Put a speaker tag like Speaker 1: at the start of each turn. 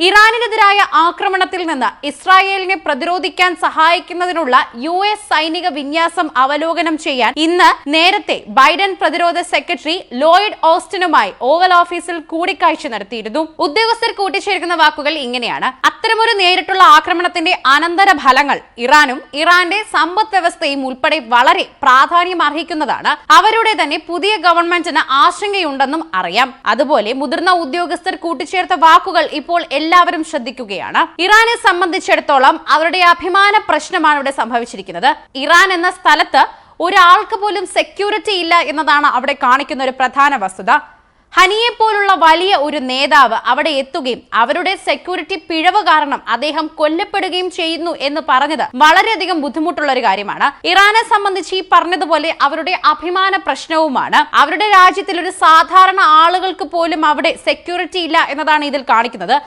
Speaker 1: ഇറാനിനെതിരായ ആക്രമണത്തിൽ നിന്ന് ഇസ്രായേലിനെ പ്രതിരോധിക്കാൻ സഹായിക്കുന്നതിനുള്ള US സൈനിക വിന്യാസം അവലോകനം ചെയ്യാൻ ഇന്ന് നേരത്തെ ബൈഡൻ പ്രതിരോധ സെക്രട്ടറി ലോയിഡ് ഓസ്റ്റിനുമായി ഓവൽ ഓഫീസിൽ കൂടിക്കാഴ്ച നടത്തിയിരുന്നു. ഉദ്യോഗസ്ഥർ കൂട്ടിച്ചേർക്കുന്ന വാക്കുകൾ ഇങ്ങനെയാണ്: അത്തരമൊരു നേരിട്ടുള്ള ആക്രമണത്തിന്റെ അനന്തര ഫലങ്ങൾ ഇറാനും ഇറാന്റെ സമ്പദ് വ്യവസ്ഥയും ഉൾപ്പെടെ വളരെ പ്രാധാന്യം അർഹിക്കുന്നതാണ്. അവരുടെ തന്നെ പുതിയ ഗവൺമെന്റിന് ആശങ്കയുണ്ടെന്നും അറിയാം. അതുപോലെ മുതിർന്ന ഉദ്യോഗസ്ഥർ കൂട്ടിച്ചേർത്ത വാക്കുകൾ ഇപ്പോൾ എല്ലാവരും ശ്രദ്ധിക്കുകയാണ്. ഇറാനെ സംബന്ധിച്ചിടത്തോളം അവരുടെ അഭിമാന പ്രശ്നമാണ് ഇവിടെ സംഭവിച്ചിരിക്കുന്നത്. ഇറാൻ എന്ന സ്ഥലത്ത് ഒരാൾക്ക് പോലും സെക്യൂരിറ്റി ഇല്ല എന്നതാണ് അവിടെ കാണിക്കുന്ന ഒരു പ്രധാന വസ്തുത. ഹനിയെ പോലുള്ള വലിയ ഒരു നേതാവ് അവിടെ എത്തുകയും അവരുടെ സെക്യൂരിറ്റി പിഴവ് കാരണം അദ്ദേഹം കൊല്ലപ്പെടുകയും ചെയ്യുന്നു എന്ന് പറഞ്ഞത് വളരെയധികം ബുദ്ധിമുട്ടുള്ള ഒരു കാര്യമാണ്. ഇറാനെ സംബന്ധിച്ച് ഈ പറഞ്ഞതുപോലെ അവരുടെ അഭിമാന പ്രശ്നവുമാണ്. അവരുടെ രാജ്യത്തിൽ ഒരു സാധാരണ ആളുകൾക്ക് പോലും അവിടെ സെക്യൂരിറ്റി ഇല്ല എന്നതാണ് ഇതിൽ കാണിക്കുന്നത്.